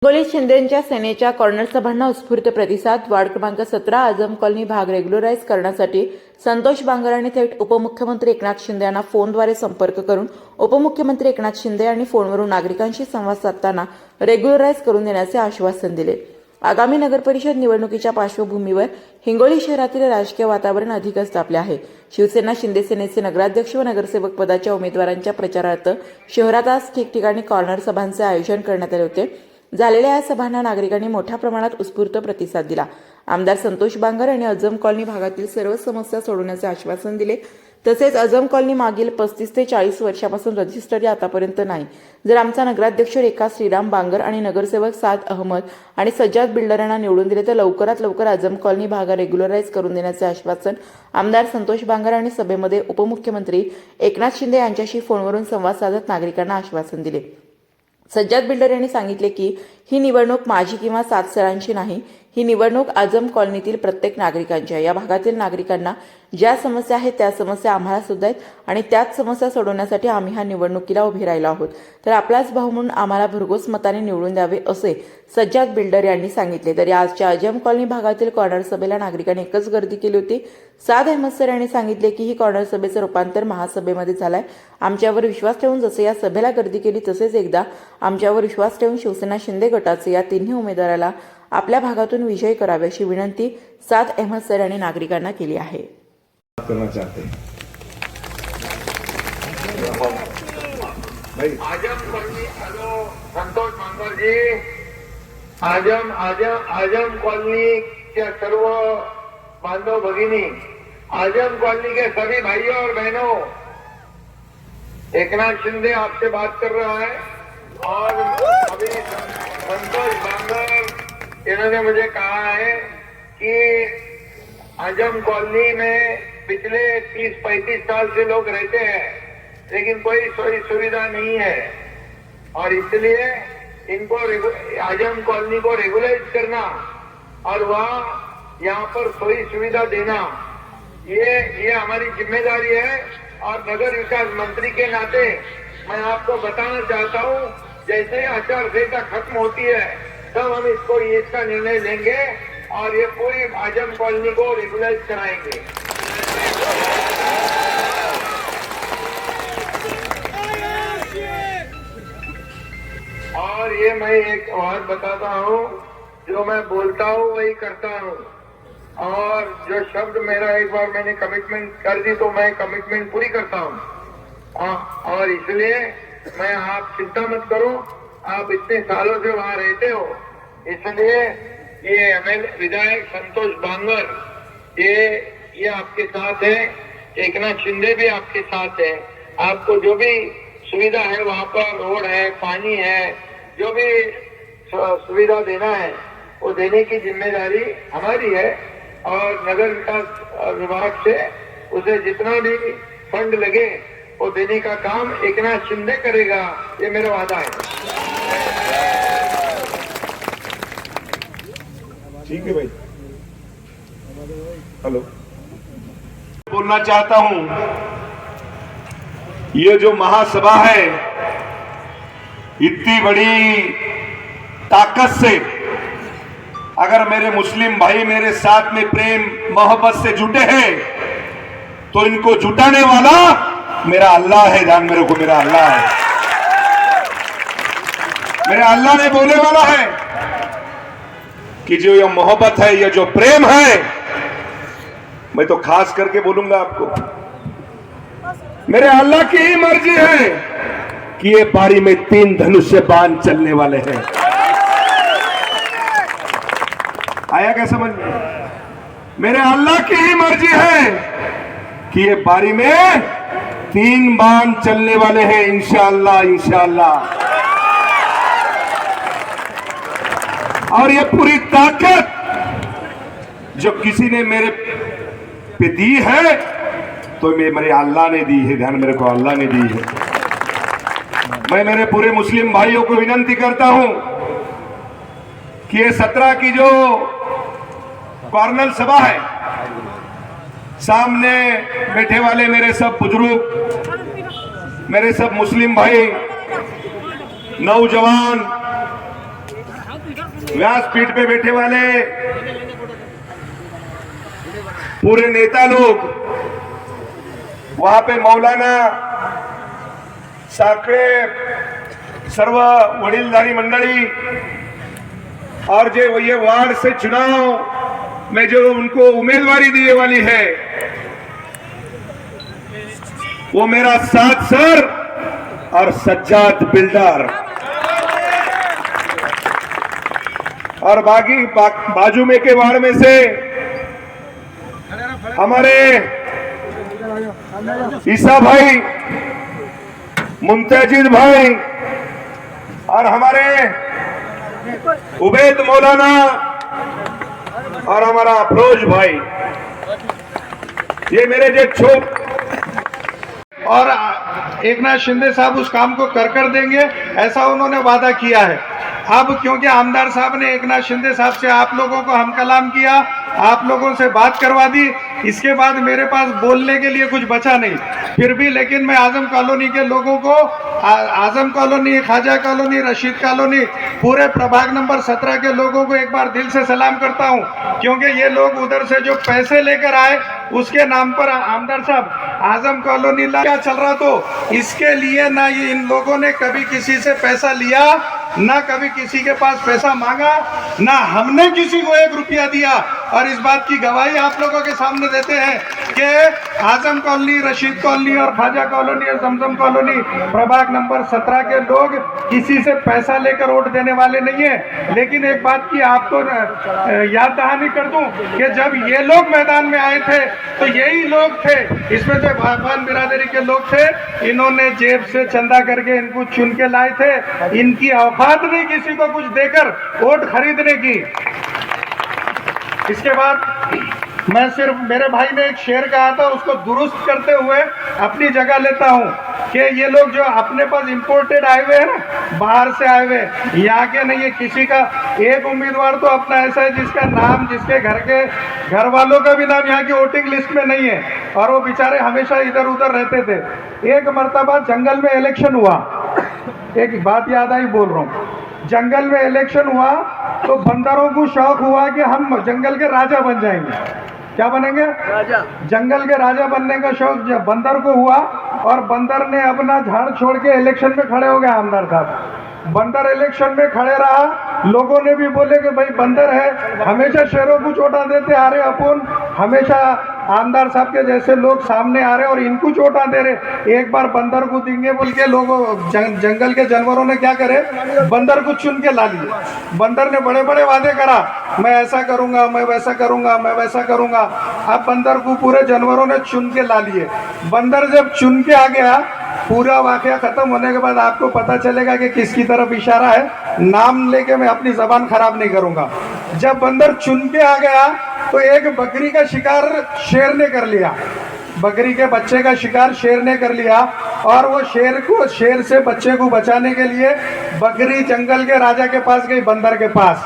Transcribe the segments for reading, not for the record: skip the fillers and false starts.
हिंगोलीत शिंदेंच्या सेनेच्या कॉर्नर सभांना उत्स्फूर्त प्रतिसाद. वार्ड क्रमांक 17 आझम कॉलनी भाग रेग्युलराईज करण्यासाठी संतोष बांगर यांनी थेट उपमुख्यमंत्री एकनाथ शिंदे यांना फोनद्वारे संपर्क करून उपमुख्यमंत्री एकनाथ शिंदे यांनी फोनवरून नागरिकांशी संवाद साधताना रेग्युलराईज करून देण्याचे आश्वासन दिले. आगामी नगरपरिषद निवडणुकीच्या पार्श्वभूमीवर हिंगोली शहरातील राजकीय वातावरण अधिकच तापले आहे. शिवसेना शिंदे सेनेचे नगराध्यक्ष व नगरसेवक पदाच्या उमेदवारांच्या प्रचारार्थ शहरात आज ठिकठिकाणी कॉर्नर सभांचे आयोजन करण्यात आले होते. झालेल्या या सभांना नागरिकांनी मोठ्या प्रमाणात उत्स्फूर्त प्रतिसाद दिला. आमदार संतोष बांगर यांनी आझम कॉलनी भागातील सर्व समस्या सोडवण्याचे आश्वासन दिले. तसेच आझम कॉलनी मागील 35 ते 40 वर्षापासून रजिस्टरी आतापर्यंत नाही. जर आमचा नगराध्यक्ष रेखा श्रीराम बांगर आणि नगरसेवक साद अहमद आणि सज्जाद बिल्डर यांना निवडून दिले तर लवकरात लवकर आझम कॉलनी भाग रेग्युलराईज करून देण्याचे आश्वासन आमदार संतोष बांगर यांनी सभेमध्ये उपमुख्यमंत्री एकनाथ शिंदे यांच्याशी फोनवरून संवाद साधत नागरिकांना आश्वासन दिले. सज्जाद बिल्डर यांनी सांगितले की ही निवडणूक माझी किंवा सात सरांची नाही, ही निवडणूक आझम कॉलनीतील प्रत्येक नागरिकांची आहे. या भागातील नागरिकांना ज्या समस्या आहेत त्या समस्या आम्हाला सुद्धा आहेत आणि त्याच समस्या सोडवण्यासाठी आम्ही ह्या निवडणुकीला उभे राहिलो आहोत. तर आपलाच भाऊ म्हणून आम्हाला भरघोस मताने निवडून द्यावे असे सज्जाद बिल्डर यांनी सांगितले. तर आजच्या आझम कॉलनी भागातील कॉर्नर सभेला नागरिकांनी एकच गर्दी केली होती. साद अहमद सर यांनी सांगितले की ही कॉर्नर सभेचं रूपांतर महासभेमध्ये झालंय. आमच्यावर विश्वास ठेवून जसे या सभेला गर्दी केली तसेच एकदा आमच्यावर विश्वास ठेवून शिवसेना शिंदे गटाचे या तिन्ही उमेदवाराला आपल्या भागातून विजय करावे अशी विनंती साद अहमद सर यांनी नागरिकांना केली आहे. करना चाहते हैं आजम कॉलोनी. हेलो संतोष बांगर जी. आजम कॉलोनी के सर्व बांधव भगिनी, आजम कॉलोनी के सभी भाइयों और बहनों, एकनाथ शिंदे आपसे बात कर रहा है. और अभी संतोष बांगर इन्होंने मुझे कहा है कि आजम कॉलोनी में पिछले 30-35 साल से लोग रहते हैं लेकिन कोई सुविधा नहीं है और इसलिए इनको आजम कॉलोनी को रेगुलाइज करना और वहाँ यहाँ पर सोई सुविधा देना ये हमारी जिम्मेदारी है. और नगर विकास मंत्री के नाते मैं आपको बताना चाहता हूँ, जैसे आचार संहिता खत्म होती है तब हम इसका निर्णय लेंगे और ये पूरी आजम कॉलोनी को रेगुलाइज कराएंगे. और ये मैं एक बात बताता हूँ, जो मैं बोलता हूँ वही करता हूँ और जो शब्द मेरा एक बार मैंने कमिटमेंट कर दी तो मैं कमिटमेंट पूरी करता हूँ. और इसलिए मैं, आप चिंता मत करो, आप इतने सालों से वहाँ रहते हो, इसलिए ये विधायक संतोष बांगर ये आपके साथ है. एकनाथ शिंदे भी आपके साथ है. आपको जो भी सुविधा है वहाँ पर, रोड है, पानी है, जो भी सुविधा देना है वो देने की जिम्मेदारी हमारी है. और नगर विकास विभाग से उसे जितना भी फंड लगे वो देने का काम एकनाथ शिंदे करेगा, ये मेरा वादा है. ठीक है भाई. हेलो, बोलना चाहता हूं, ये जो महासभा है इतनी बड़ी ताकत से अगर मेरे मुस्लिम भाई मेरे साथ में प्रेम मोहब्बत से जुटे हैं तो इनको जुटाने वाला मेरा अल्लाह है. ध्यान मेरे को, मेरा अल्लाह है. मेरे अल्लाह ने बोले वाला है कि जो ये मोहब्बत है, ये जो प्रेम है, मैं तो खास करके बोलूंगा आपको, मेरे अल्लाह की ही मर्जी है कि ये पारी में 3 धनुष्य बाण चलने वाले हैं. आया क्या समझ में? मेरे अल्लाह की ही मर्जी है कि ये पारी में 3 बाण चलने वाले हैं, इंशाअल्लाह इंशाअल्लाह. और ये पूरी ताकत जो किसी ने मेरे पे दी है तो मेरे अल्लाह ने दी है. ध्यान मेरे को, अल्लाह ने दी है. मैं मेरे पूरे मुस्लिम भाइयों को विनंती करता हूं कि ये 17 की जो कॉर्नर सभा है, सामने बैठे वाले मेरे सब बुजुर्ग, मेरे सब मुस्लिम भाई, नौजवान, व्यासपीठ पे बैठे वाले पूरे नेता लोग, वहां पे मौलाना, साखळे, सर्व वडीलधारी मंडली और जो ये वार्ड से चुनाव में जो उनको उम्मीदवारी दिए वाली है, वो मेरा साथ सर और सज्जाद बिल्डर और बाजू में के वार्ड में से हमारे ईसा भाई, मुंतजिद भाई और हमारे उबैद मौलाना और हमारा अफरोज भाई, ये मेरे जो छोट और एकनाथ शिंदे साहब उस काम को कर देंगे, ऐसा उन्होंने वादा किया है। अब क्योंकि आमदार साहब ने एकनाथ शिंदे साहब से आप लोगों को हम कलाम किया, आप लोगों से बात करवा दी, इसके बाद मेरे पास बोलने के लिए कुछ बचा नहीं। फिर भी लेकिन मैं आजम कॉलोनी के लोगों को, Azam colony, Khwaja colony, Rashid colony, पूरे प्रभाग नंबर 17 के लोगों को एक बार दिल से सलाम करता हूं, क्योंकि ये लोग उधर से जो पैसे लेकर आए उसके नाम पर आमदार साहब आजम कॉलोनी क्या चल रहा, तो इसके लिए ना ये इन लोगों ने कभी किसी से पैसा लिया, ना कभी किसी के पास पैसा मांगा, ना हमने किसी को 1 रुपया दिया। और इस बात की गवाही आप लोगों के सामने देते हैं कि आजम कॉलोनी, रशीद कॉलोनी और ख्वाजा कॉलोनी और जमजम कॉलोनी प्रभाग नंबर 17 के लोग किसी से पैसा लेकर वोट देने वाले नहीं है। लेकिन एक बात की आपको याद दहानी कर दूं कि जब ये लोग मैदान में आए थे तो यही लोग थे, इसमें से भागवान बिरादरी के लोग थे, इन्होंने जेब से चंदा करके इनको चुन के लाए थे। इनकी औकात नहीं किसी को कुछ देकर वोट खरीदने की। इसके बाद मैं सिर्फ, मेरे भाई ने एक शेर कहा था, उसको दुरुस्त करते हुए अपनी जगह लेता हूं कि ये लोग जो अपने पास इंपोर्टेड आए हुए हैं ना, बाहर से आए हुए, यहाँ के नहीं है। किसी का एक उम्मीदवार तो अपना ऐसा है जिसका नाम, जिसके घर वालों का भी नाम यहाँ की वोटिंग लिस्ट में नहीं है, और वो बेचारे हमेशा इधर उधर रहते थे। एक मर्तबा जंगल में इलेक्शन हुआ, एक बात याद आई बोल रहा हूँ, जंगल में इलेक्शन हुआ तो बंदरों को शौक हुआ कि हम जंगल के राजा बन जाएंगे। क्या बनेंगे? राजा। जंगल के राजा बनने का शौक बंदर को हुआ, और बंदर ने अपना झाड़ छोड़ के इलेक्शन में खड़े हो गए आमदार साहब। बंदर इलेक्शन में खड़े रहा, लोगों ने भी बोले कि भाई बंदर है, हमेशा शेरों को चोटा देते आ रहे अपन, हमेशा आमदार साहब के जैसे लोग सामने आ रहे और इनको चोटा दे रहे, एक बार बंदर को देंगे बोल के लोगों जंगल के जानवरों ने क्या करे, बंदर को चुन के ला लिए। बंदर ने बड़े बड़े वादे करा, मैं ऐसा करूंगा, मैं वैसा करूंगा, मैं वैसा करूंगा। अब बंदर को पूरे जानवरों ने चुन के ला लिए। बंदर जब चुन के आ गया, पूरा वाकया खत्म होने के बाद आपको पता चलेगा कि किसकी तरफ इशारा है। नाम लेके मैं अपनी जबान खराब नहीं करूंगा। जब बंदर चुन के आ गया तो एक बकरी का शिकार शेर ने कर लिया, बकरी के बच्चे का शिकार शेर ने कर लिया, और वो शेर से बच्चे को बचाने के लिए बकरी जंगल के राजा के पास गई, बंदर के पास।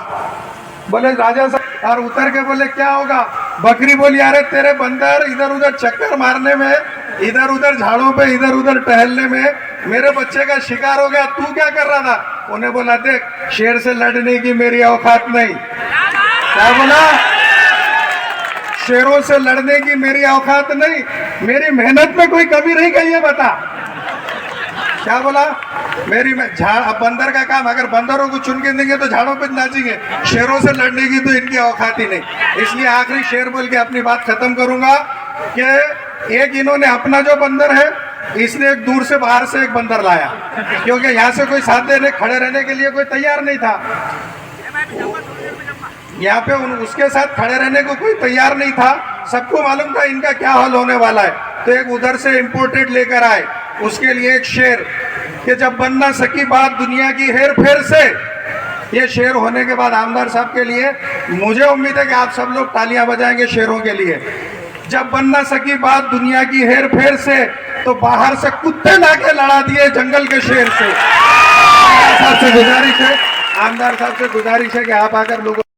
बोले राजा साहब, और उतर के बोले क्या होगा? बकरी बोली अरे तेरे बंदर इधर उधर चक्कर मारने में, इधर उधर झाड़ों पे इधर उधर टहलने में मेरे बच्चे का शिकार हो गया, तू क्या कर रहा था? उन्हें बोला देख, शेर से लड़ने की मेरी औकात नहीं। क्या बोला? शेरों से लड़ने की मेरी औकात नहीं, मेरी मेहनत में कोई कमी रही गई है बता। क्या बोला? अब बंदर का काम, अगर बंदरों को चुन के देंगे तो झाड़ों पे नाचेंगे, शेरों से लड़ने की तो इनकी औकात ही नहीं। इसलिए आखिरी शेर बोल के अपनी बात खत्म करूंगा कि एक इन्होंने अपना जो बंदर है, इसने एक दूर से बाहर से एक बंदर लाया, क्योंकि यहाँ से कोई साथ देने खड़े रहने के लिए कोई तैयार नहीं था, यहाँ पे उसके साथ खड़े रहने को कोई तैयार नहीं था। सबको मालूम था इनका क्या हाल होने वाला है, तो एक उधर से इंपोर्टेड लेकर आए, उसके लिए एक शेर कि जब बन ना सकी बात दुनिया की हेर फेर से। ये शेर होने के बाद आमदार साहब के लिए मुझे उम्मीद है कि आप सब लोग तालियां बजाएंगे शेरों के लिए। जब बन ना सकी बात दुनिया की हेर फेर से, तो बाहर से कुत्ते लाके लड़ा दिए जंगल के शेर से। आमदार साहब से गुजारिश है कि आप आकर लोगों